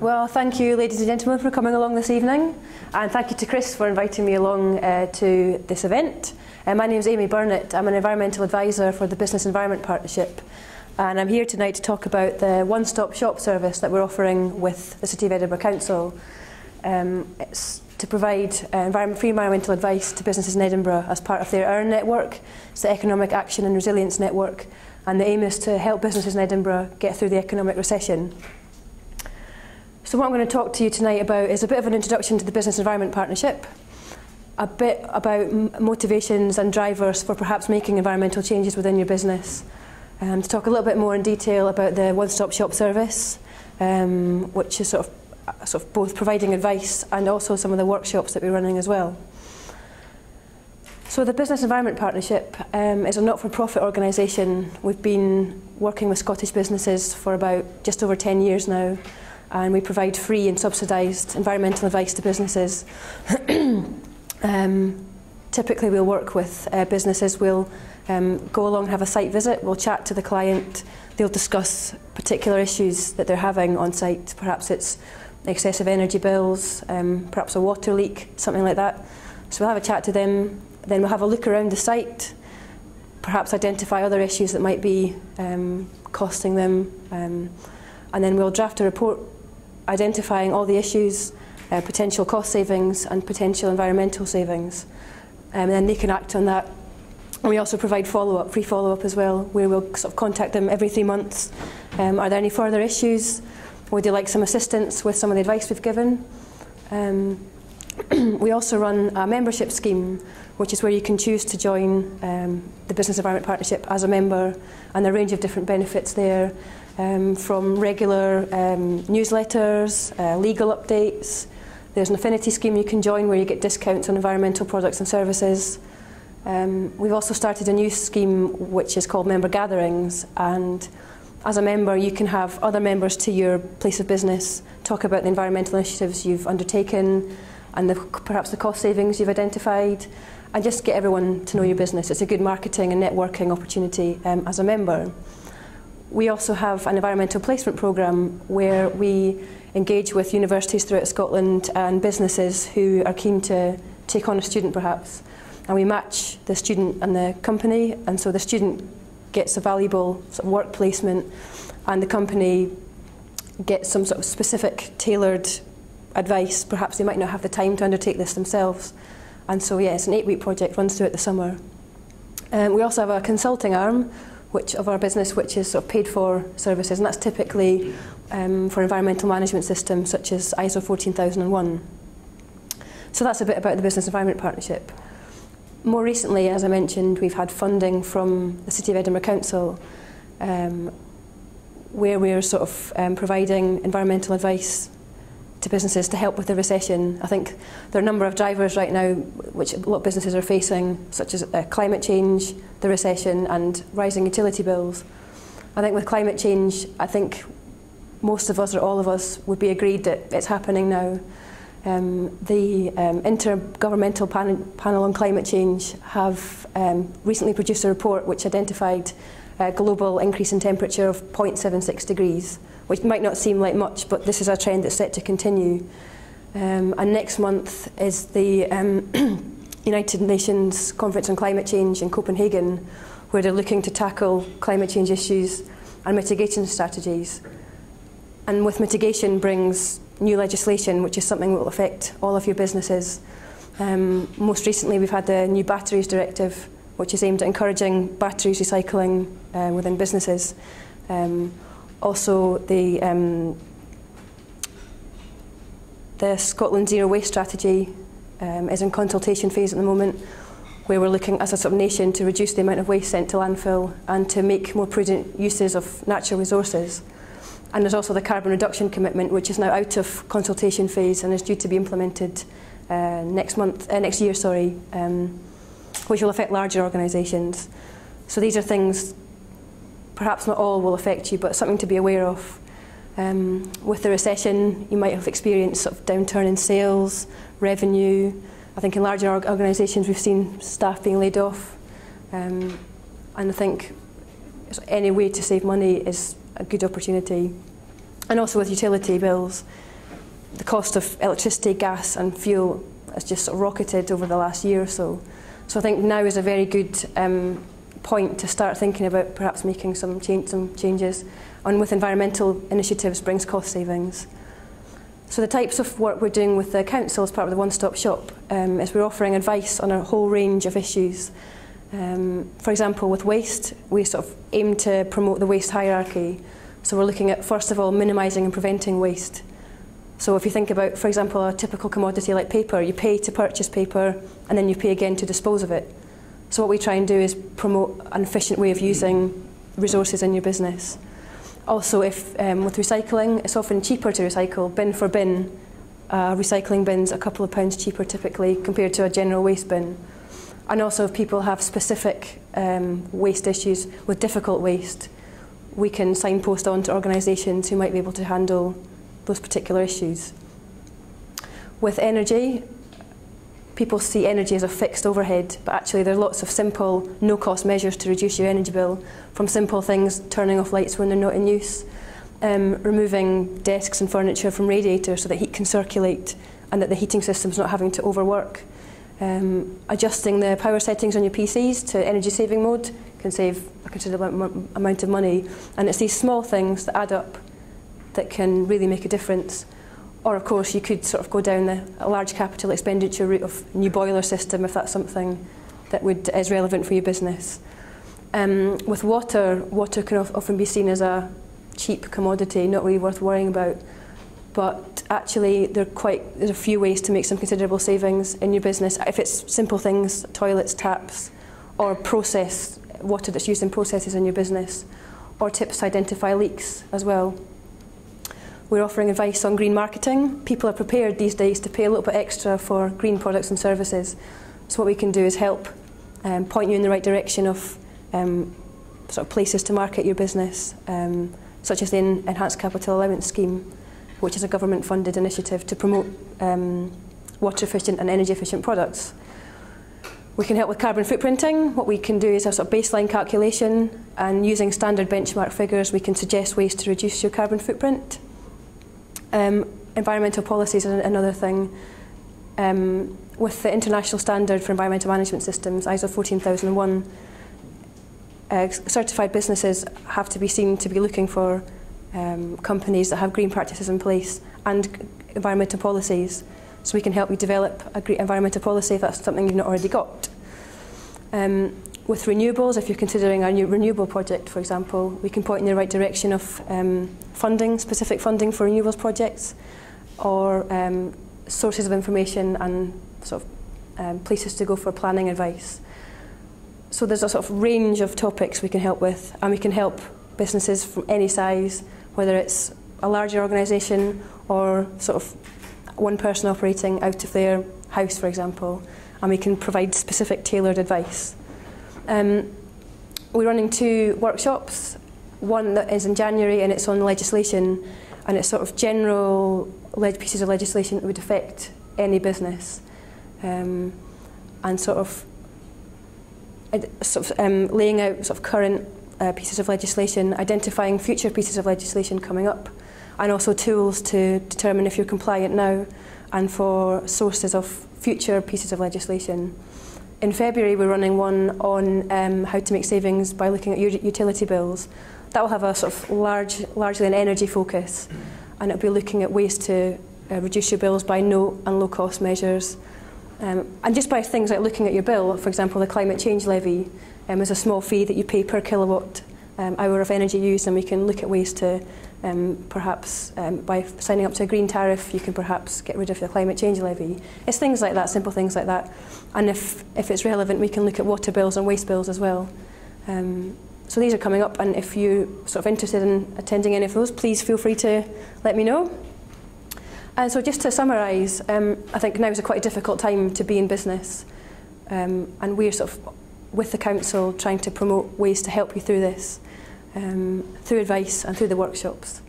Well, thank you, ladies and gentlemen, for coming along this evening, and thank you to Chris for inviting me along to this event. My name is Amy Burnett. I'm an environmental advisor for the Business Environment Partnership, and I'm here tonight to talk about the one-stop shop service that we're offering with the City of Edinburgh Council. It's to provide free environmental advice to businesses in Edinburgh as part of their EARN network. It's the Economic Action and Resilience Network, and the aim is to help businesses in Edinburgh get through the economic recession. So what I'm going to talk to you tonight about is a bit of an introduction to the Business Environment Partnership, a bit about motivations and drivers for perhaps making environmental changes within your business, to talk a little bit more in detail about the one-stop shop service, which is sort of both providing advice and also some of the workshops that we're running as well. So the Business Environment Partnership is a not-for-profit organisation. We've been working with Scottish businesses for about just over 10 years now, and we provide free and subsidised environmental advice to businesses. Typically we'll work with businesses, we'll go along and have a site visit, we'll chat to the client, they'll discuss particular issues that they're having on site. Perhaps it's excessive energy bills, perhaps a water leak, something like that. So we'll have a chat to them, then we'll have a look around the site, perhaps identify other issues that might be costing them, and then we'll draft a report identifying all the issues, potential cost savings and potential environmental savings, and then they can act on that. And we also provide follow-up, free follow-up as well, where we'll sort of contact them every 3 months. Are there any further issues? Would they like some assistance with some of the advice we've given? We also run a membership scheme, which is where you can choose to join the Business Environment Partnership as a member, and a range of different benefits there, from regular newsletters, legal updates. There's an affinity scheme you can join where you get discounts on environmental products and services. We've also started a new scheme which is called Member Gatherings, and as a member you can have other members to your place of business talk about the environmental initiatives you've undertaken and perhaps the cost savings you've identified, and just get everyone to know your business. It's a good marketing and networking opportunity as a member. We also have an environmental placement programme where we engage with universities throughout Scotland and businesses who are keen to take on a student perhaps, and we match the student and the company, and so the student gets a valuable sort of work placement and the company gets some sort of specific tailored advice. Perhaps they might not have the time to undertake this themselves, and so yeah, it's an 8-week project, runs throughout the summer. We also have a consulting arm of our business, which is sort of paid for services, and that's typically for environmental management systems such as ISO 14001. So that's a bit about the Business Environment Partnership. More recently, as I mentioned, we've had funding from the City of Edinburgh Council, where we're sort of providing environmental advice to businesses to help with the recession. I think there are a number of drivers right now which a lot of businesses are facing, such as climate change, the recession and rising utility bills. I think with climate change, I think most of us or all of us would be agreed that it's happening now. The Intergovernmental Panel on Climate Change have recently produced a report which identified a global increase in temperature of 0.76 degrees, which might not seem like much, but this is a trend that's set to continue. And next month is the United Nations Conference on Climate Change in Copenhagen, where they're looking to tackle climate change issues and mitigation strategies. And with mitigation brings new legislation, which is something that will affect all of your businesses. Most recently we've had the new Batteries Directive, which is aimed at encouraging batteries recycling within businesses. Also the Scotland Zero Waste Strategy is in consultation phase at the moment, where we're looking as a sort of nation to reduce the amount of waste sent to landfill and to make more prudent uses of natural resources. And there's also the carbon reduction commitment, which is now out of consultation phase and is due to be implemented next year, which will affect larger organisations. So these are things, perhaps not all will affect you, but something to be aware of. With the recession, you might have experienced sort of downturn in sales, revenue. I think in larger organisations we've seen staff being laid off, and I think any way to save money is a good opportunity. And also with utility bills, the cost of electricity, gas and fuel has just sort of rocketed over the last year or so. So I think now is a very good point to start thinking about perhaps making some changes, and with environmental initiatives brings cost savings. So the types of work we're doing with the council as part of the one-stop shop is we're offering advice on a whole range of issues. For example, with waste, we sort of aim to promote the waste hierarchy. So we're looking at, first of all, minimising and preventing waste. So if you think about, for example, a typical commodity like paper, you pay to purchase paper and then you pay again to dispose of it. So what we try and do is promote an efficient way of using resources in your business. Also, if with recycling, it's often cheaper to recycle, bin for bin. Recycling bin's a couple of pounds cheaper typically compared to a general waste bin. And also if people have specific waste issues with difficult waste, we can signpost on to organisations who might be able to handle those particular issues. With energy, people see energy as a fixed overhead, but actually there are lots of simple, no-cost measures to reduce your energy bill, from simple things, turning off lights when they're not in use, removing desks and furniture from radiators so that heat can circulate and that the heating system's not having to overwork. Adjusting the power settings on your PCs to energy saving mode can save a considerable amount of money, and it's these small things that add up that can really make a difference. Or of course you could sort of go down a large capital expenditure route of new boiler system if that's something that is relevant for your business. With water can often be seen as a cheap commodity, not really worth worrying about. But actually there's a few ways to make some considerable savings in your business. If it's simple things, toilets, taps, or water that's used in processes in your business, or tips to identify leaks as well. We're offering advice on green marketing. People are prepared these days to pay a little bit extra for green products and services. So what we can do is help point you in the right direction of sort of places to market your business, such as the Enhanced Capital Allowance Scheme, which is a government-funded initiative to promote water-efficient and energy-efficient products. We can help with carbon footprinting. What we can do is a sort of baseline calculation, and using standard benchmark figures, we can suggest ways to reduce your carbon footprint. Environmental policies is another thing. With the International Standard for Environmental Management Systems, ISO 14001, certified businesses have to be seen to be looking for companies that have green practices in place and environmental policies. So we can help you develop a great environmental policy if that's something you've not already got. With renewables, if you're considering a new renewable project, for example, we can point in the right direction of funding, specific funding for renewables projects, or sources of information and sort of places to go for planning advice. So there's a sort of range of topics we can help with, and we can help businesses from any size, whether it's a larger organisation or sort of one person operating out of their house, for example, and we can provide specific tailored advice. We're running 2 workshops, one that is in January and it's on legislation, and it's sort of general pieces of legislation that would affect any business, and sort of laying out sort of current pieces of legislation, identifying future pieces of legislation coming up, and also tools to determine if you're compliant now and for sources of future pieces of legislation. In February we're running one on how to make savings by looking at your utility bills. That will have a sort of largely an energy focus, and it'll be looking at ways to reduce your bills by no and low cost measures. And just by things like looking at your bill, for example the climate change levy is a small fee that you pay per kilowatt hour of energy used, and we can look at ways to perhaps by signing up to a green tariff you can perhaps get rid of the climate change levy. It's things like that, simple things like that, and if it's relevant we can look at water bills and waste bills as well. So these are coming up, and if you're sort of interested in attending any of those, please feel free to let me know. And so just to summarise, I think now is quite a difficult time to be in business, and we're sort of with the council trying to promote ways to help you through this, through advice and through the workshops.